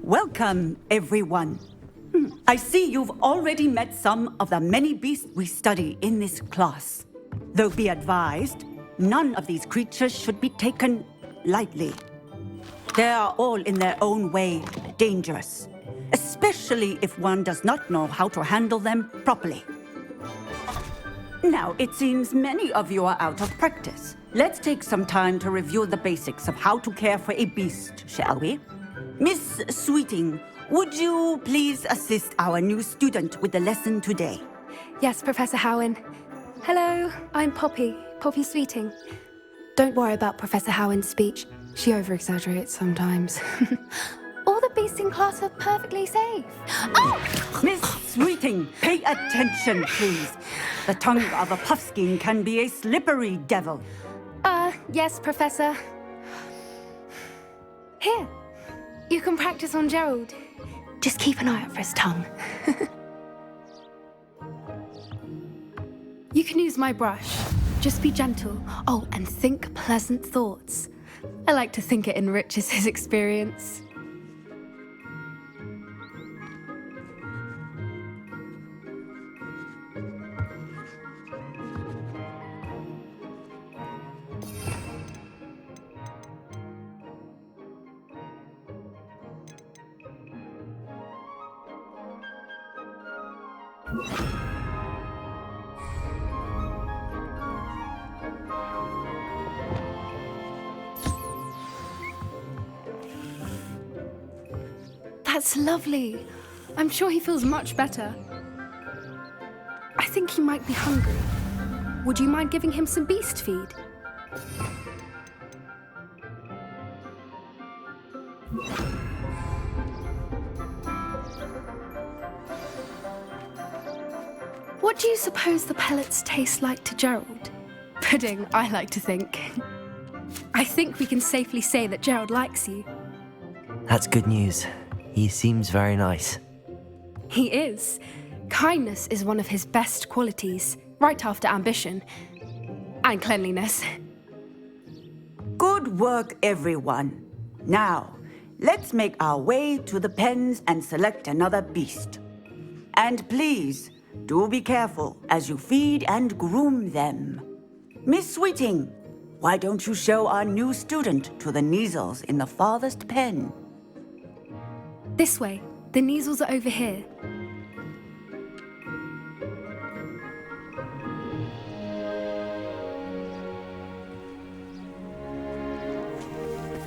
Welcome, everyone. I see you've already met some of the many beasts we study in this class. Though be advised, none of these creatures should be taken lightly. They are all in their own way dangerous, especially if one does not know how to handle them properly. Now, it seems many of you are out of practice. Let's take some time to review the basics of how to care for a beast, shall we? Miss Sweeting, would you please assist our new student with the lesson today? Yes, Professor Howen. Hello, I'm Poppy Sweeting. Don't worry about Professor Howen's speech. She over-exaggerates sometimes. All the beasts in class are perfectly safe. Oh! Miss Sweeting, pay attention, please. The tongue of a puffskein can be a slippery devil. Yes, Professor. Here, you can practice on Gerald. Just keep an eye out for his tongue. You can use my brush. Just be gentle. Oh, and think pleasant thoughts. I like to think it enriches his experience. That's lovely. I'm sure he feels much better. I think he might be hungry. Would you mind giving him some beast feed? What do you suppose the pellets taste like to Gerald? Pudding, I like to think. I think we can safely say that Gerald likes you. That's good news. He seems very nice. He is. Kindness is one of his best qualities, right after ambition. And cleanliness. Good work, everyone. Now, let's make our way to the pens and select another beast. And please, do be careful as you feed and groom them. Miss Sweeting, why don't you show our new student to the Neasels in the farthest pen? This way. The Neasels are over here.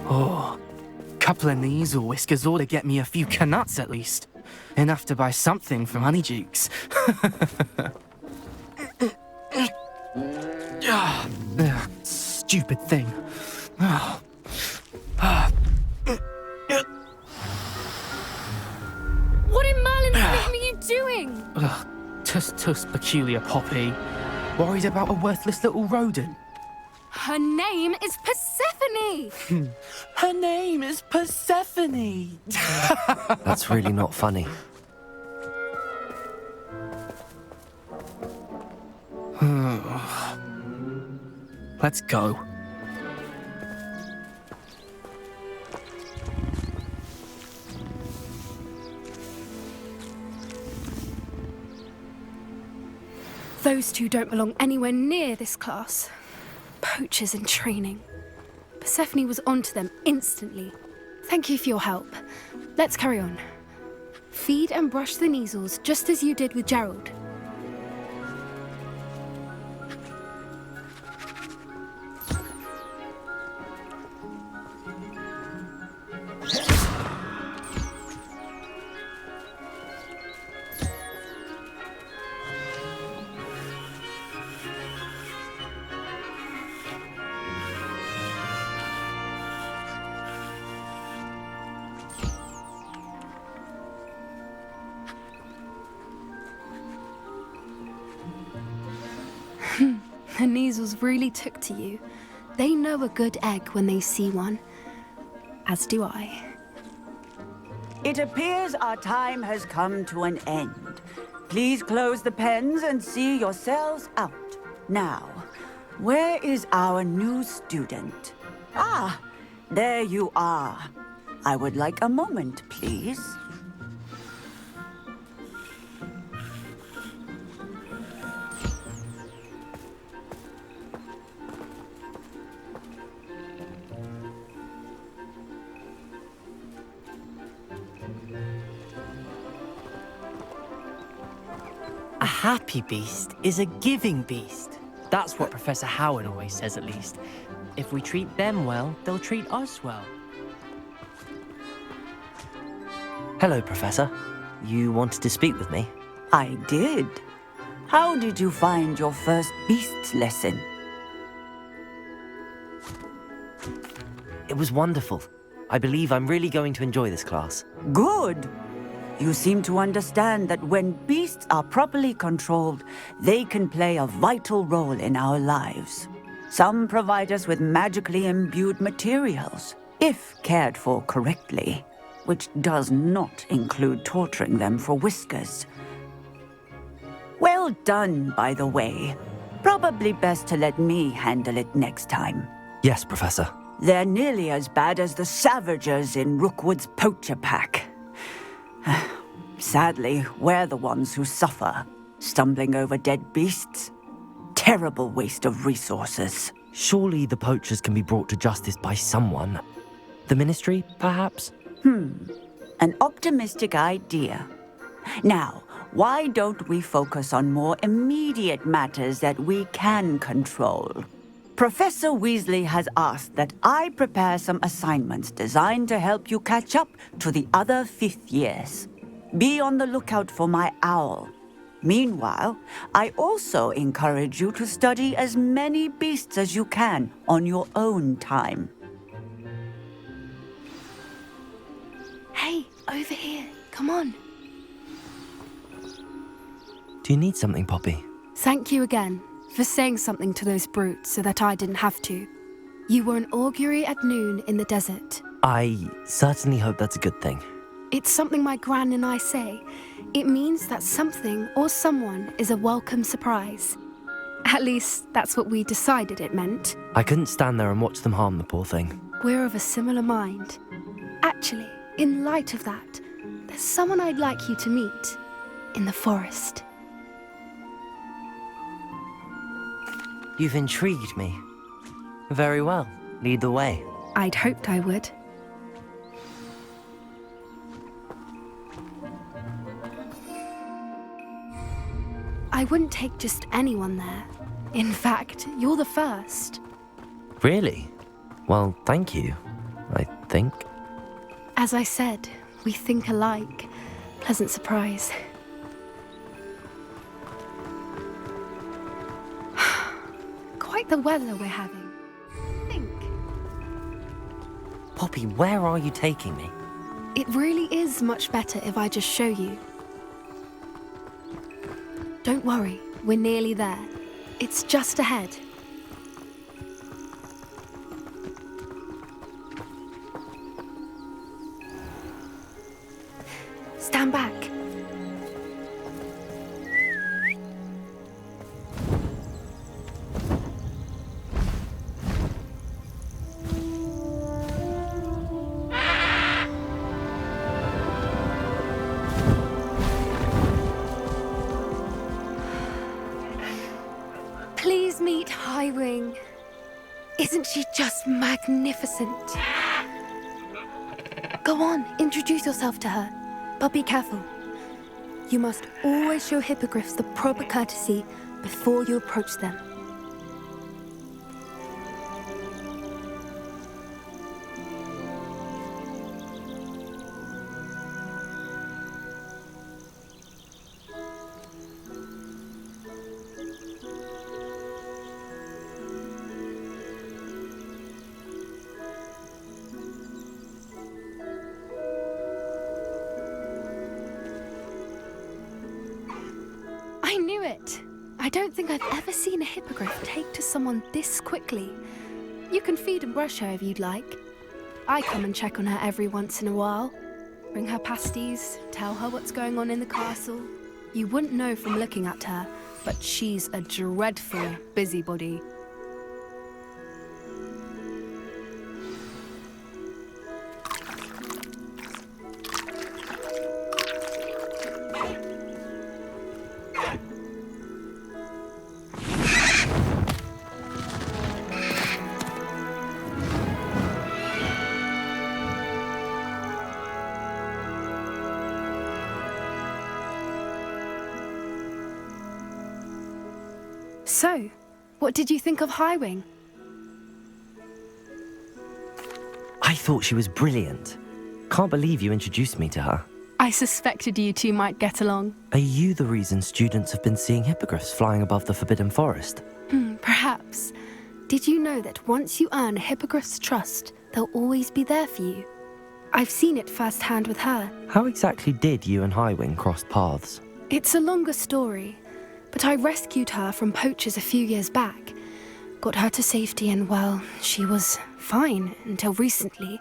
Oh, couple of Neasel whiskers ought to get me a few canuts at least. Enough to buy something from Honeydukes. Stupid thing. What in Merlin's name are you doing? Tuss, peculiar Poppy. Worried about a worthless little rodent. Her name is Persephone! Her name is Persephone! That's really not funny. Let's go. Those two don't belong anywhere near this class. Poachers in training. Persephone was onto them instantly. Thank you for your help. Let's carry on. Feed and brush the Neasels just as you did with Gerald. The Neasels really took to you. They know a good egg when they see one. As do I. It appears our time has come to an end. Please close the pens and see yourselves out. Now, where is our new student? Ah, there you are. I would like a moment, please. A happy beast is a giving beast. That's what Professor Howard always says, at least. If we treat them well, they'll treat us well. Hello, Professor. You wanted to speak with me? I did. How did you find your first beasts lesson? It was wonderful. I believe I'm really going to enjoy this class. Good. You seem to understand that when beasts are properly controlled, they can play a vital role in our lives. Some provide us with magically imbued materials, if cared for correctly, which does not include torturing them for whiskers. Well done, by the way. Probably best to let me handle it next time. Yes, Professor. They're nearly as bad as the Savagers in Rookwood's poacher pack. Sadly, we're the ones who suffer, stumbling over dead beasts. Terrible waste of resources. Surely the poachers can be brought to justice by someone. The Ministry, perhaps? An optimistic idea. Now, why don't we focus on more immediate matters that we can control? Professor Weasley has asked that I prepare some assignments designed to help you catch up to the other fifth years. Be on the lookout for my owl. Meanwhile, I also encourage you to study as many beasts as you can on your own time. Hey, over here. Come on. Do you need something, Poppy? Thank you again for saying something to those brutes so that I didn't have to. You were an augury at noon in the desert. I certainly hope that's a good thing. It's something my gran and I say. It means that something or someone is a welcome surprise. At least, that's what we decided it meant. I couldn't stand there and watch them harm the poor thing. We're of a similar mind. Actually, in light of that, there's someone I'd like you to meet in the forest. You've intrigued me. Very well. Lead the way. I'd hoped I would. I wouldn't take just anyone there. In fact, you're the first. Really? Well, thank you, I think. As I said, we think alike. Pleasant surprise. Quite the weather we're having. Think. Poppy, where are you taking me? It really is much better if I just show you. Don't worry, we're nearly there. It's just ahead. Stand back. Please meet Highwing. Isn't she just magnificent? Go on, introduce yourself to her. But be careful. You must always show hippogriffs the proper courtesy before you approach them. I knew it! I don't think I've ever seen a hippogriff take to someone this quickly. You can feed and brush her if you'd like. I come and check on her every once in a while. Bring her pasties, tell her what's going on in the castle. You wouldn't know from looking at her, but she's a dreadful busybody. So, what did you think of Highwing? I thought she was brilliant. Can't believe you introduced me to her. I suspected you two might get along. Are you the reason students have been seeing hippogriffs flying above the Forbidden Forest? Perhaps. Did you know that once you earn a hippogriff's trust, they'll always be there for you? I've seen it firsthand with her. How exactly did you and Highwing cross paths? It's a longer story, but I rescued her from poachers a few years back. Got her to safety and, well, she was fine until recently.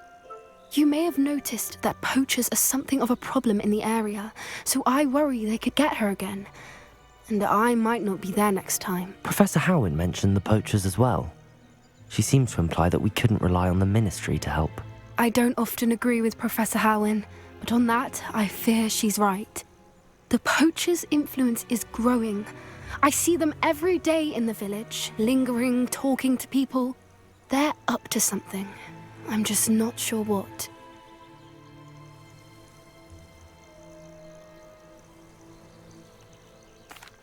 You may have noticed that poachers are something of a problem in the area, so I worry they could get her again. And I might not be there next time. Professor Howin mentioned the poachers as well. She seemed to imply that we couldn't rely on the Ministry to help. I don't often agree with Professor Howin, but on that, I fear she's right. The poachers' influence is growing. I see them every day in the village, lingering, talking to people. They're up to something. I'm just not sure what.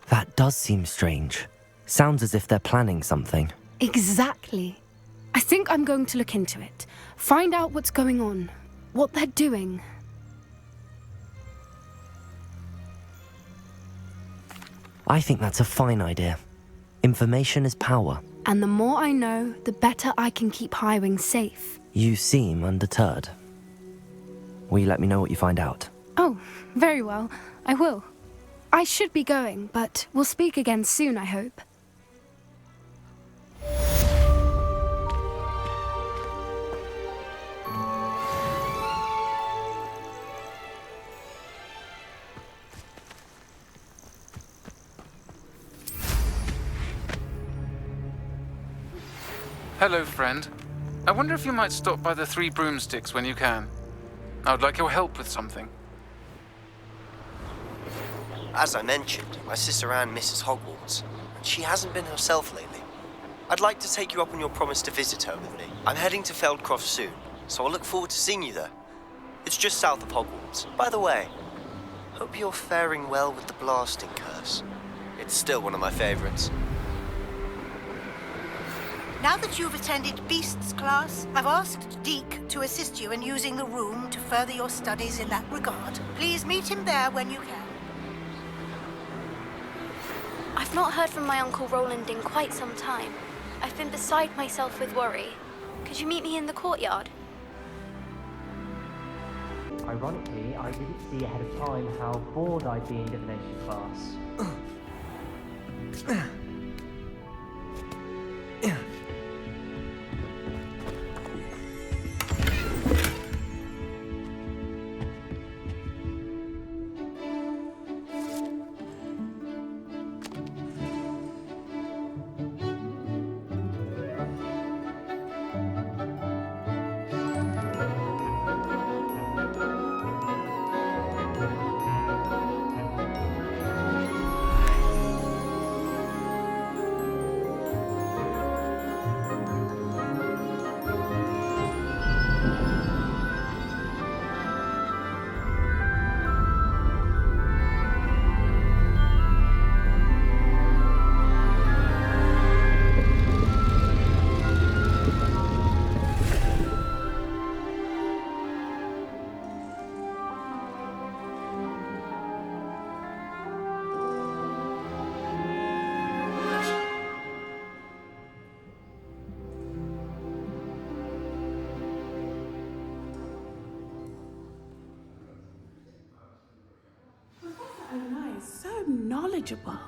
That does seem strange. Sounds as if they're planning something. Exactly. I think I'm going to look into it. Find out what's going on, what they're doing. I think that's a fine idea. Information is power. And the more I know, the better I can keep Highwing safe. You seem undeterred. Will you let me know what you find out? Oh, very well. I will. I should be going, but we'll speak again soon, I hope. Hello, friend. I wonder if you might stop by the Three Broomsticks when you can. I would like your help with something. As I mentioned, my sister Anne misses Hogwarts, and she hasn't been herself lately. I'd like to take you up on your promise to visit her with me. I'm heading to Feldcroft soon, so I'll look forward to seeing you there. It's just south of Hogwarts. By the way, hope you're faring well with the blasting curse. It's still one of my favorites. Now that you've attended Beasts class, I've asked Deke to assist you in using the room to further your studies in that regard. Please meet him there when you can. I've not heard from my Uncle Roland in quite some time. I've been beside myself with worry. Could you meet me in the courtyard? Ironically, I didn't see ahead of time how bored I'd be in divination class. So knowledgeable.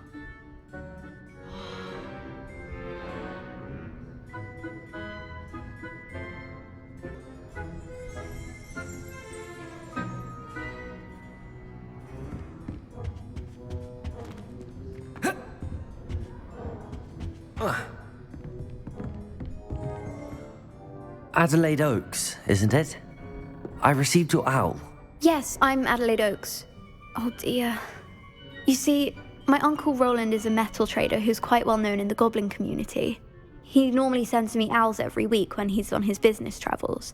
Adelaide Oaks, isn't it? I received your owl. Yes, I'm Adelaide Oaks. Oh dear. You see, my Uncle Roland is a metal trader who's quite well known in the goblin community. He normally sends me owls every week when he's on his business travels.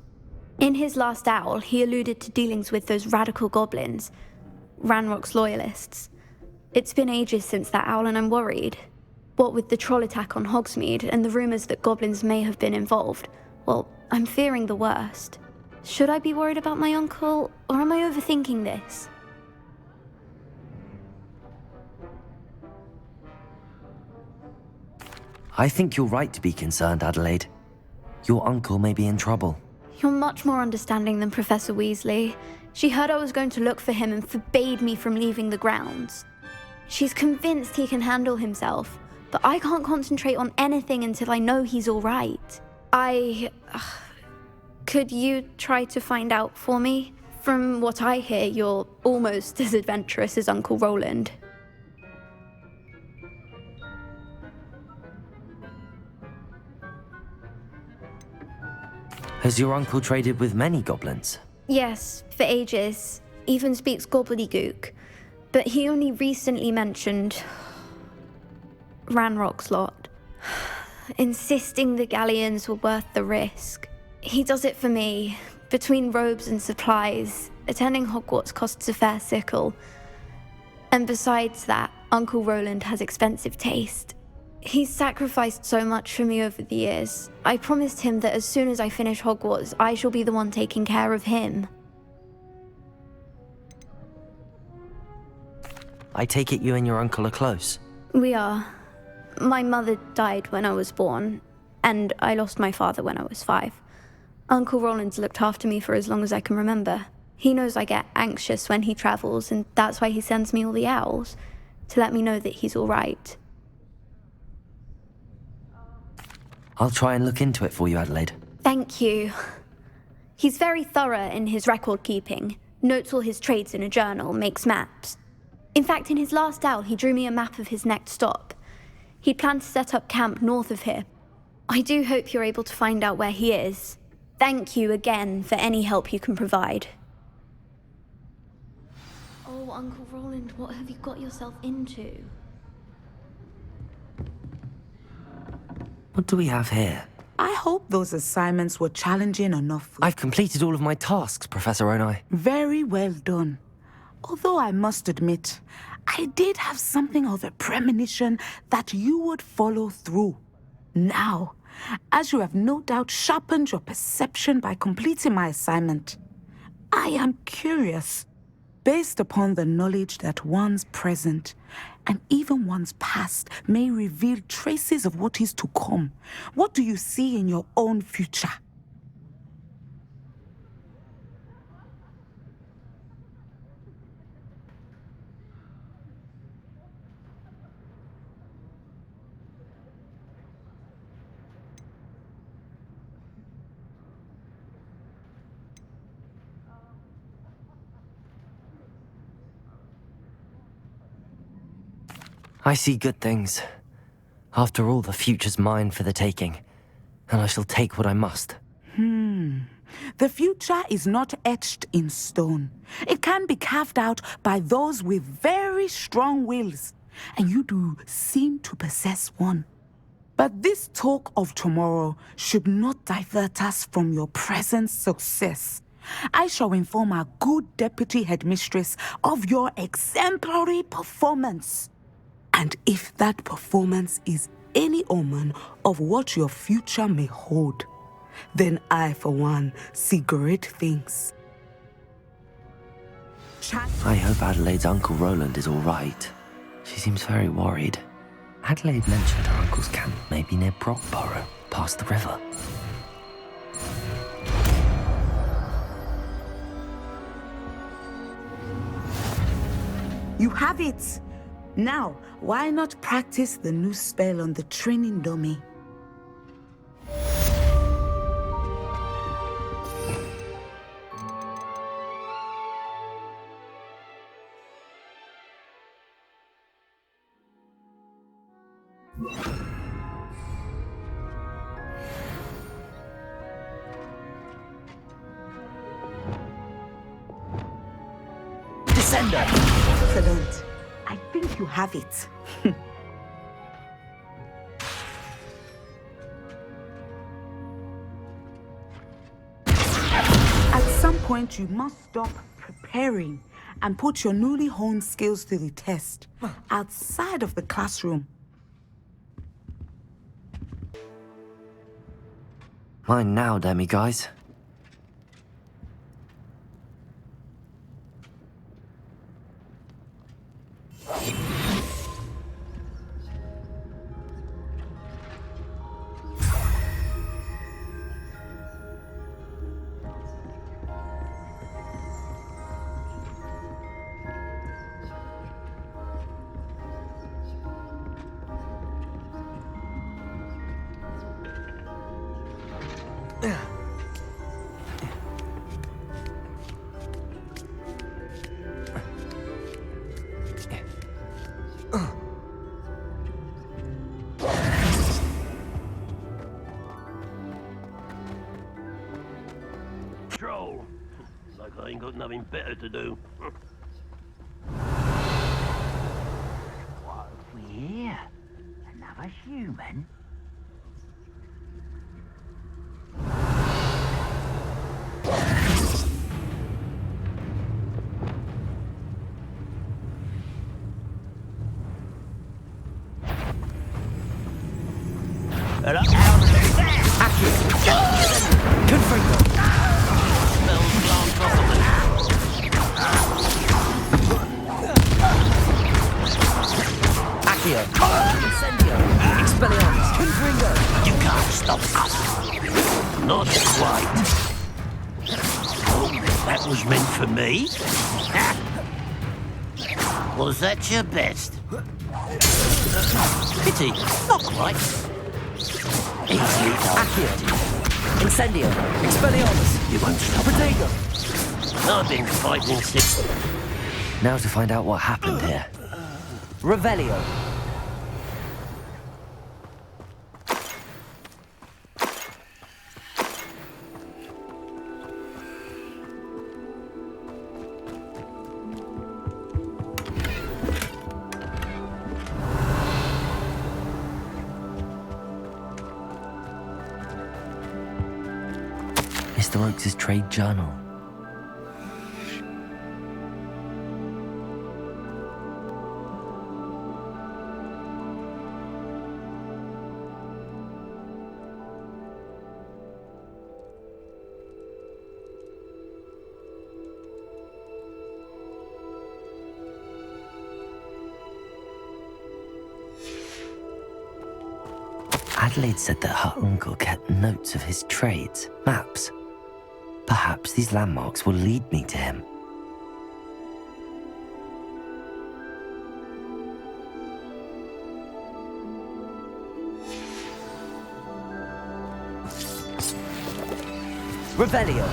In his last owl, he alluded to dealings with those radical goblins, Ranrock's loyalists. It's been ages since that owl and I'm worried. What with the troll attack on Hogsmeade and the rumours that goblins may have been involved, well, I'm fearing the worst. Should I be worried about my uncle, or am I overthinking this? I think you're right to be concerned, Adelaide. Your uncle may be in trouble. You're much more understanding than Professor Weasley. She heard I was going to look for him and forbade me from leaving the grounds. She's convinced he can handle himself, but I can't concentrate on anything until I know he's all right. Could you try to find out for me? From what I hear, you're almost as adventurous as Uncle Roland. Has your uncle traded with many goblins? Yes, for ages. Even speaks gobbledygook. But he only recently mentioned Ranrock's lot, insisting the galleons were worth the risk. He does it for me. Between robes and supplies, attending Hogwarts costs a fair sickle. And besides that, Uncle Roland has expensive taste. He's sacrificed so much for me over the years. I promised him that as soon as I finish Hogwarts, I shall be the one taking care of him. I take it you and your uncle are close. We are. My mother died when I was born, and I lost my father when I was 5. Uncle Roland's looked after me for as long as I can remember. He knows I get anxious when he travels, and that's why he sends me all the owls, to let me know that he's all right. I'll try and look into it for you, Adelaide. Thank you. He's very thorough in his record keeping, notes all his trades in a journal, makes maps. In fact, in his last owl, he drew me a map of his next stop. He'd planned to set up camp north of here. I do hope you're able to find out where he is. Thank you again for any help you can provide. Oh, Uncle Roland, what have you got yourself into? What do we have here? I hope those assignments were challenging enough. I've completed all of my tasks, Professor Onai. Very well done. Although I must admit, I did have something of a premonition that you would follow through. Now, as you have no doubt sharpened your perception by completing my assignment, I am curious, based upon the knowledge that one's present and even one's past may reveal traces of what is to come. What do you see in your own future? I see good things. After all, the future's mine for the taking, and I shall take what I must. The future is not etched in stone. It can be carved out by those with very strong wills, and you do seem to possess one. But this talk of tomorrow should not divert us from your present success. I shall inform our good deputy headmistress of your exemplary performance. And if that performance is any omen of what your future may hold, then I, for one, see great things. I hope Adelaide's Uncle Roland is all right. She seems very worried. Adelaide mentioned her uncle's camp may be near Brockborough, past the river. You have it! Now, why not practice the new spell on the training dummy? Descender! Excellent. I think you have it. At some point, you must stop preparing and put your newly honed skills to the test outside of the classroom. Mine now, demiguise. Troll. Like I ain't got nothing better to do. What have we here? Another human? Hello? Accio. Incendio. Expelliarmus. Confringo. You can't stop us. Not quite. Oh, that was meant for me? Was that your best? Pity, not quite. Easily done. Accio. Incendio. Expelliarmus. You won't stop. Protego. I've been fighting since... Now to find out what happened here. Revelio. Mr. Oakes' trade journal. Adelaide said that her uncle kept notes of his trades, maps. Perhaps these landmarks will lead me to him. Revelio.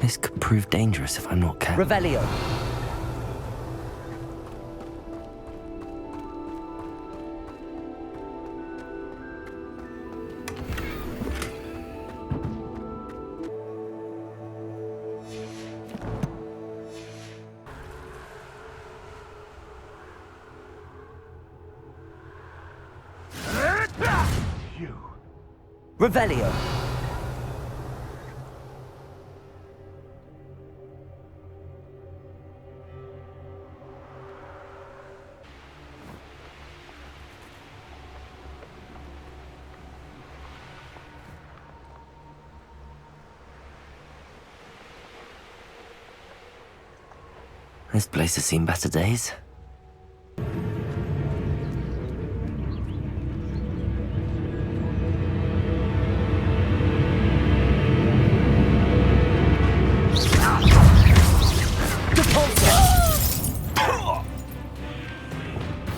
This could prove dangerous if I'm not careful. Revelio. Revelio. This place has seen better days.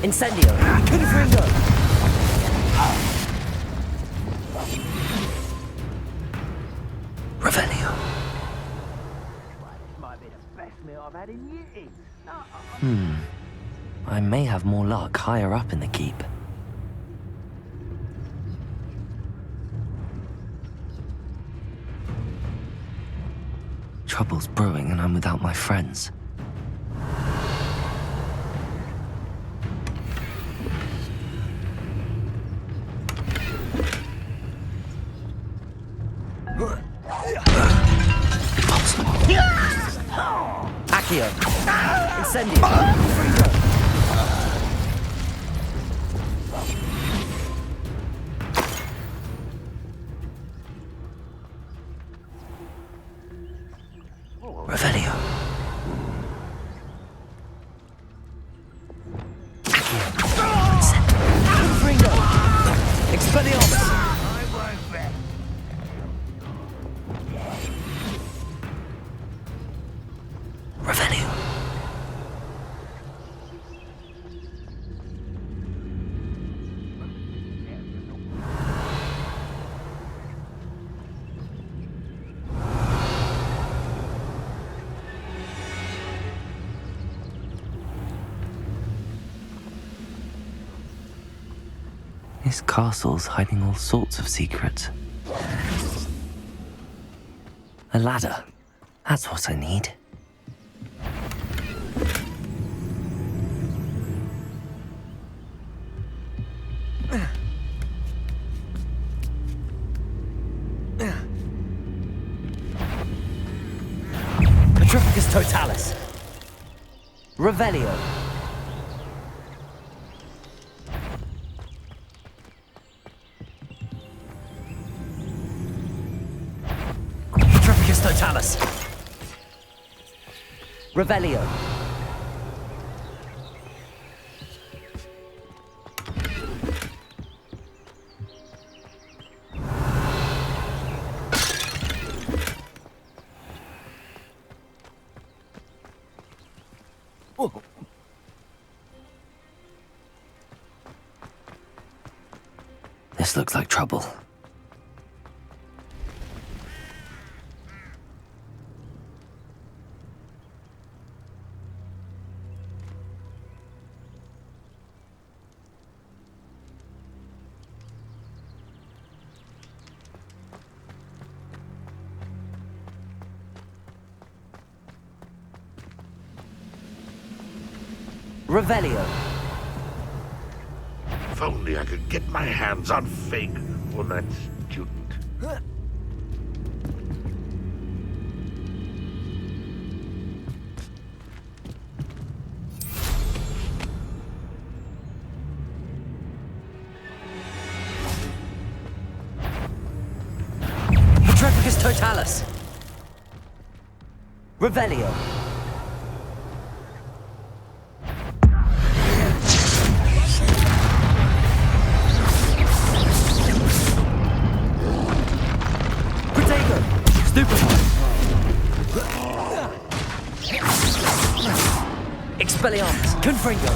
Incendio. Confringo. Revelio. Might be the best meal I've had in years. I may have more luck higher up in the keep. Trouble's brewing and I'm without my friends. Accio! Incendio! Revelio. Fringo! Expelliarmus! Revelio. This castle's hiding all sorts of secrets. A ladder. That's what I need. Petrificus totalis. Revelio. Petrificus totalis. Revelio. This looks like trouble. Revelio. If only I could get my hands on Fig or that student. Petrificus totalis. Revelio. Expelliarmus, Confringo.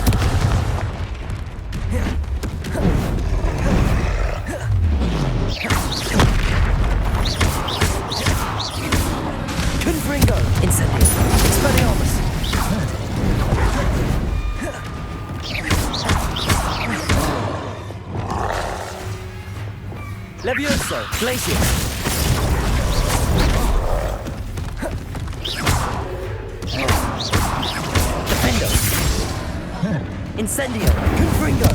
Confringo, Incendio, Expelliarmus. Levioso, Glacius. Incendio! Confringo!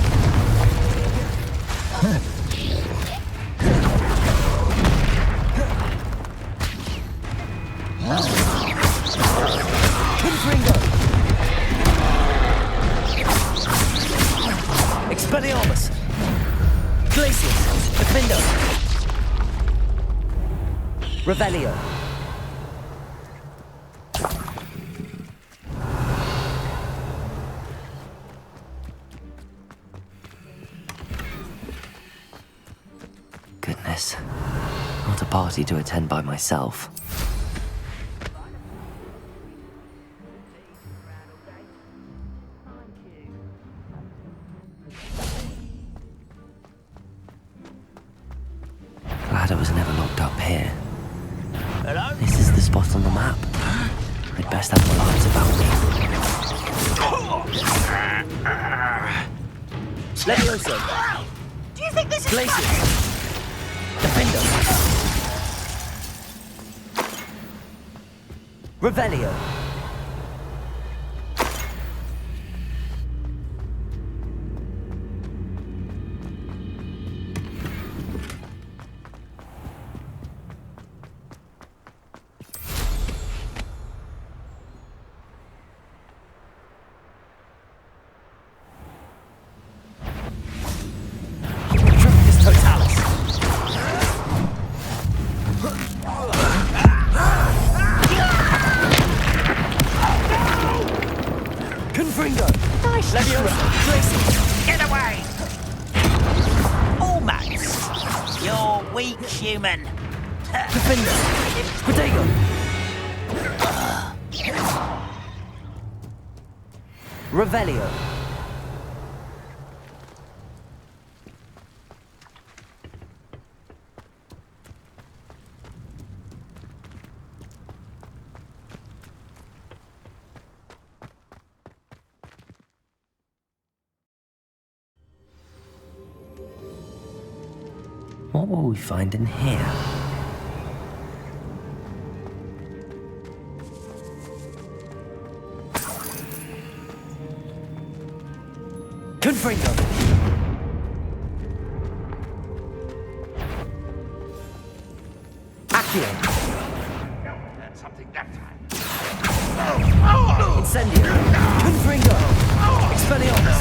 Confringo! Expelliarmus! Glacius! Defendo! Revelio! Goodness. Not a party to attend by myself. Glad I was never locked up here. Hello? This is the spot on the map. I'd best have my lights about me. Levioso! Do you think this is Glacius! Defendo! Revelio. Get away! Almost. You're weak, human. Defender. Protego. Revelio. What will we find in here? Confringo. Accio. That's something that time. Incendio. Confringo. Expelliarmus.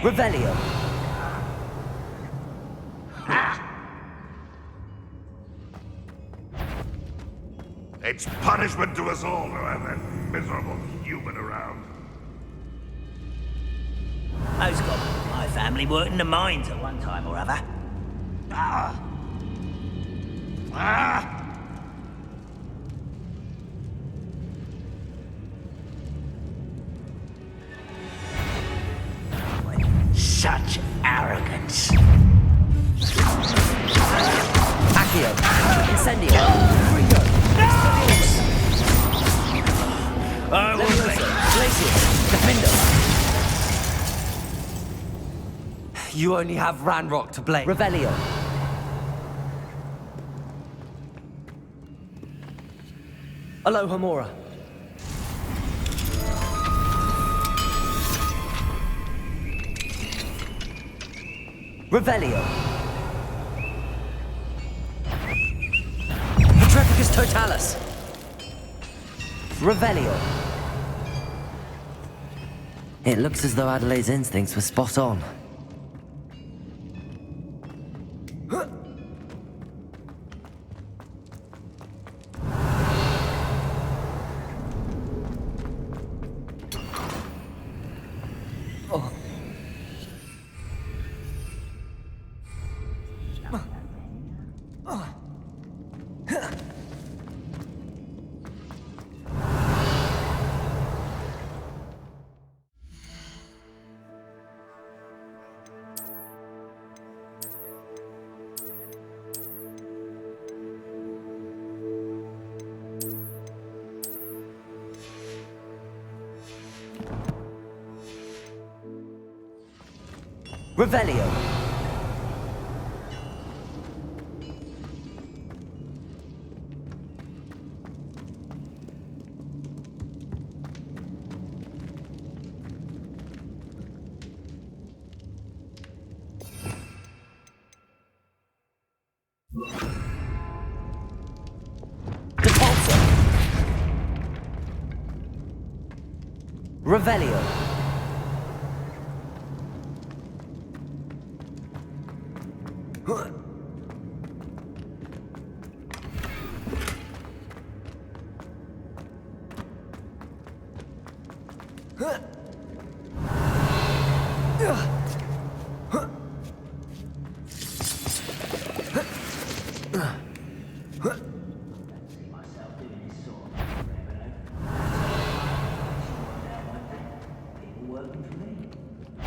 Revelio. It's punishment to us all to have that miserable human around. Those got my family worked in the mines at one time or other. Such arrogance. Accio. Incendio. Confringo. I will be. Glacius. Defender. You only have Ranrock to blame. Revelio. Alohomora. Revelio. Petrificus Totalis. Revelio. It looks as though Adelaide's instincts were spot on. Revelio. Depulso. Revelio.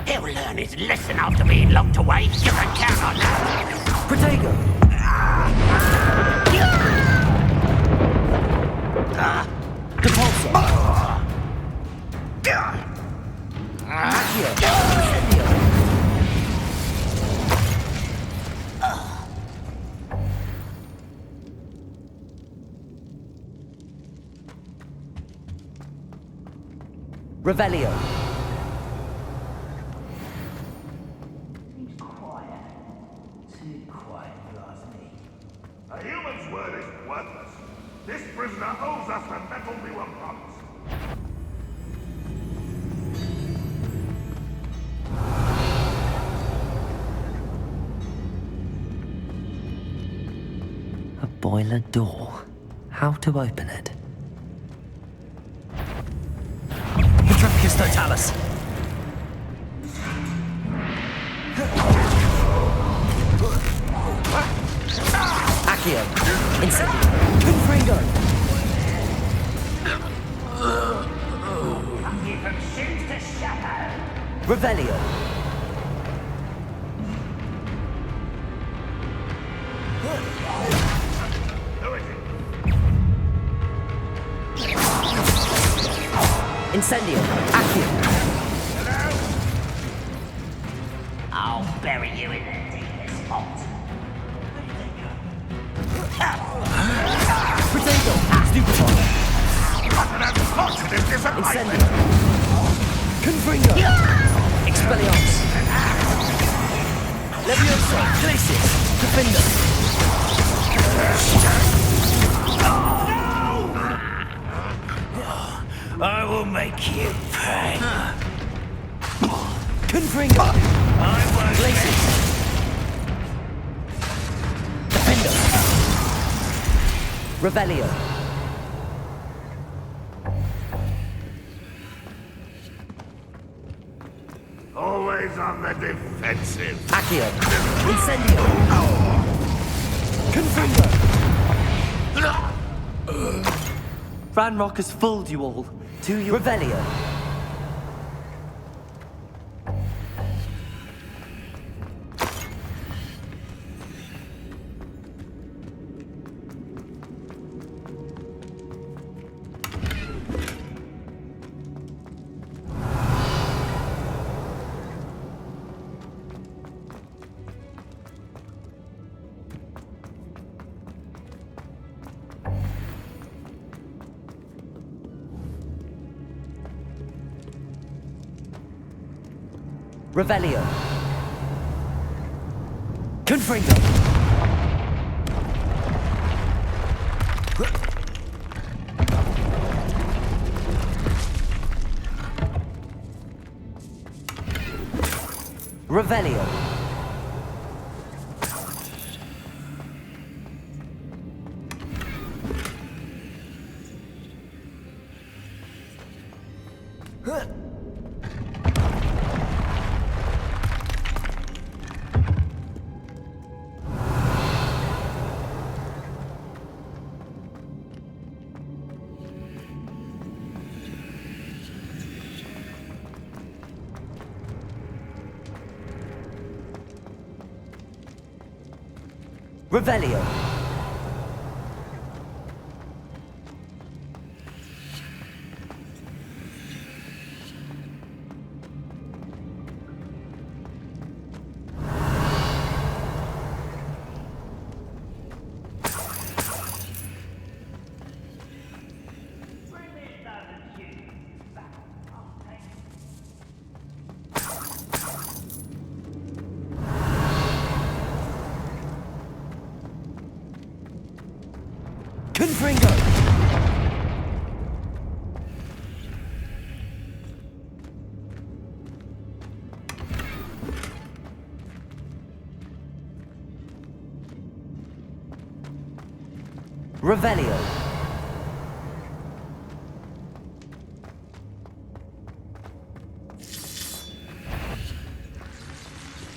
He'll learn his lesson after being locked away. You can count on that. Protego. Depulso. Accio. Incendio. Revelio. A human's word is worthless. This prisoner owes us the metal we were promised. A boiler door. How to open it? Petrificus Totalis. Accio. Incendio. Confringo. Revelio. Incendio. Accio. I'll bury you in the deepest spot. Potato. Stupefy. What an unfortunate disappointment! Incendio. Confringo. Expelliarmus. Leviosa. Glacius. Defender. I will make you pay. Confringo. I won't Glacius. Defender. Revelio. Always on the defensive. Accio. Incendio. Confringo. Ranrock has fooled you all. To your Revelio. Revelio. Confringo. Revelio. Revelio. Confringo. Revelio.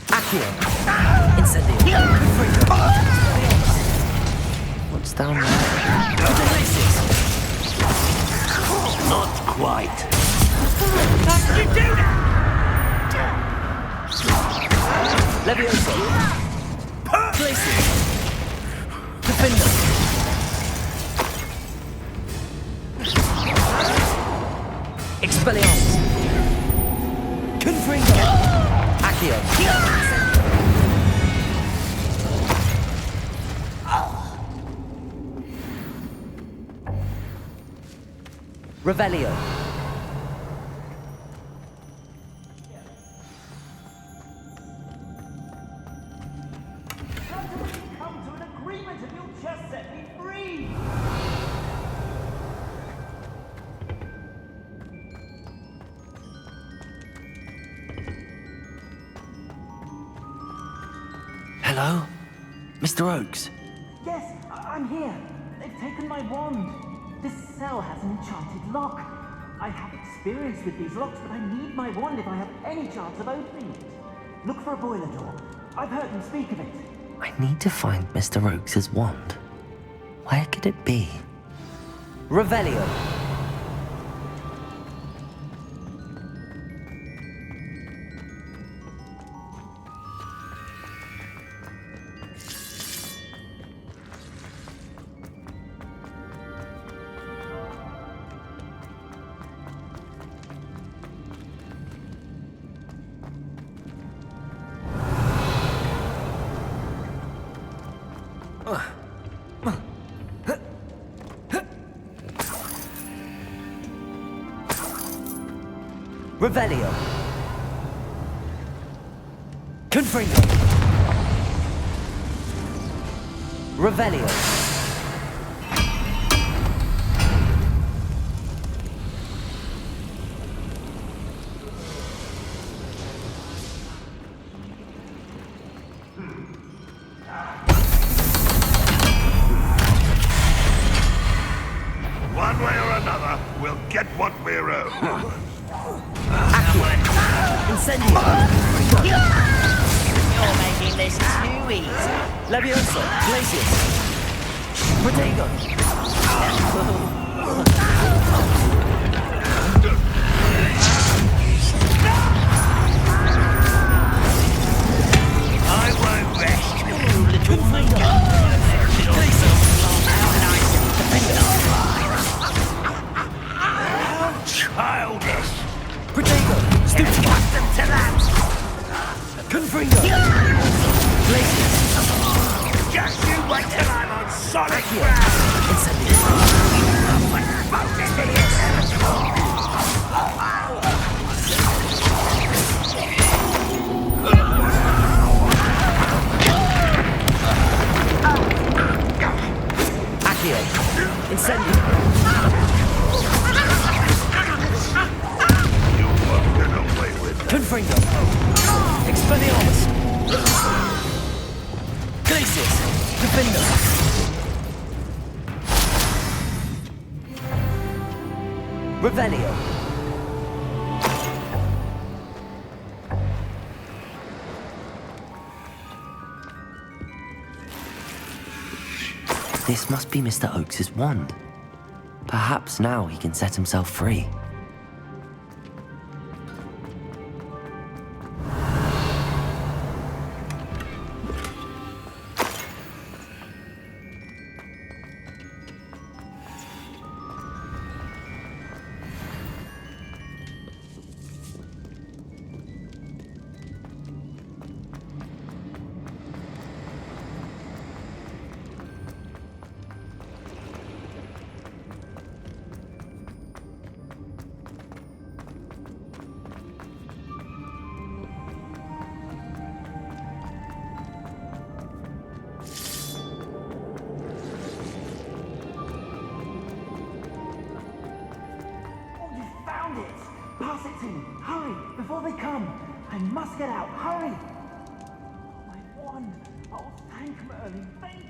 Accio. Incendio. What's down there? Not quite. Leviosa. Glacius. Defender. Expelliarmus. Confringo. Accio. Revelio. Hello? Mr. Oakes? Yes, I'm here. They've taken my wand. This cell has an enchanted lock. I have experience with these locks, but I need my wand if I have any chance of opening it. Look for a boiler door. I've heard them speak of it. I need to find Mr. Oakes' wand. Where could it be? Revelio. Revelio. Confringo. Revelio. One way or another, we'll get what we're owed. Incendio. You're making this too easy. Levioso. Glacius. Protego. I won't rest. Little How childish. Protego. Stupid. Accustomed to that. Confringo. Glacius. Just you wait till I'm on solid Accio. ground. Incendio. Accio. Incendio. You won't get away with that. Confringo. Expelliarmus. Glacius. Defender. Revelio. This must be Mr. Oakes' wand. Perhaps now he can set himself free. Pass it to me. Hurry, before they come. I must get out. Hurry. My wand. Oh, thank Merlin. Thank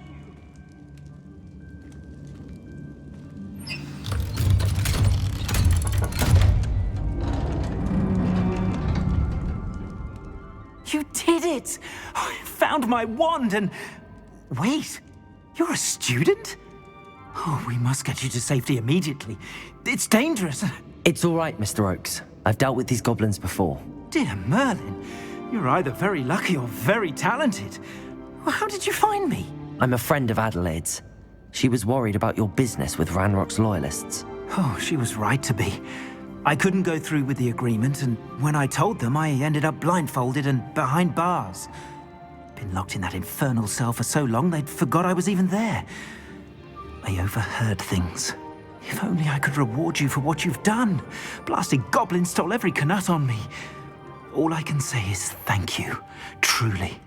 you. You did it! I found my wand and... Wait, you're a student? Oh, we must get you to safety immediately. It's dangerous. It's all right, Mr. Oakes. I've dealt with these goblins before. Dear Merlin, you're either very lucky or very talented. Well, how did you find me? I'm a friend of Adelaide's. She was worried about your business with Ranrock's loyalists. Oh, she was right to be. I couldn't go through with the agreement, and when I told them, I ended up blindfolded and behind bars. Been locked in that infernal cell for so long, they'd forgot I was even there. I overheard things. If only I could reward you for what you've done. Blasted goblins stole every Knut on me. All I can say is thank you, truly.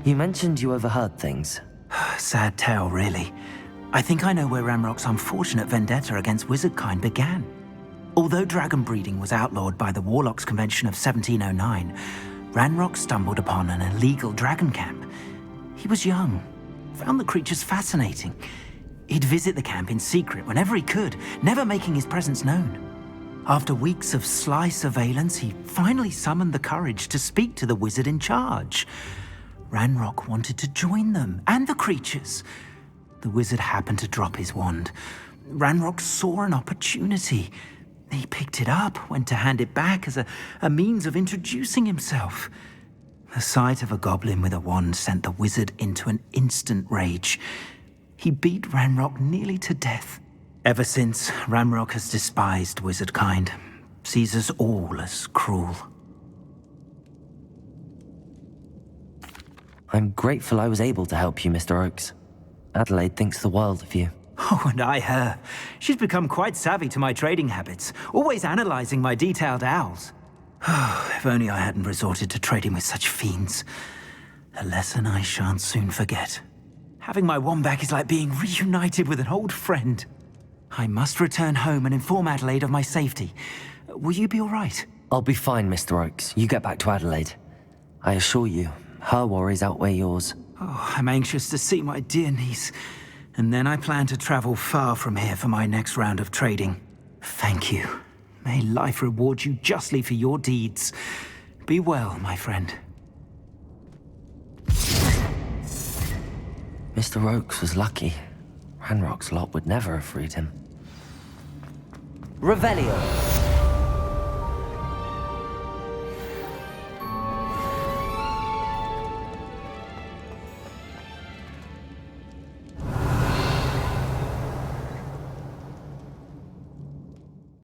You mentioned you overheard things. Sad tale, really. I think I know where Ramrock's unfortunate vendetta against wizardkind began. Although dragon breeding was outlawed by the Warlocks Convention of 1709, Ranrock stumbled upon an illegal dragon camp. He was young, found the creatures fascinating. He'd visit the camp in secret whenever he could, never making his presence known. After weeks of sly surveillance, he finally summoned the courage to speak to the wizard in charge. Ranrock wanted to join them, and the creatures. The wizard happened to drop his wand. Ranrock saw an opportunity. He picked it up, went to hand it back as a means of introducing himself. The sight of a goblin with a wand sent the wizard into an instant rage. He beat Ranrock nearly to death. Ever since, Ranrock has despised wizard kind, sees us all as cruel. I'm grateful I was able to help you, Mr. Oakes. Adelaide thinks the world of you. Oh, and I her. She's become quite savvy to my trading habits, always analyzing my detailed owls. If only I hadn't resorted to trading with such fiends. A lesson I shan't soon forget. Having my wand back is like being reunited with an old friend. I must return home and inform Adelaide of my safety. Will you be all right? I'll be fine, Mr. Oakes. You get back to Adelaide. I assure you, her worries outweigh yours. Oh, I'm anxious to see my dear niece. And then I plan to travel far from here for my next round of trading. Thank you. May life reward you justly for your deeds. Be well, my friend. Mr. Oakes was lucky. Ranrock's lot would never have freed him. Revelio.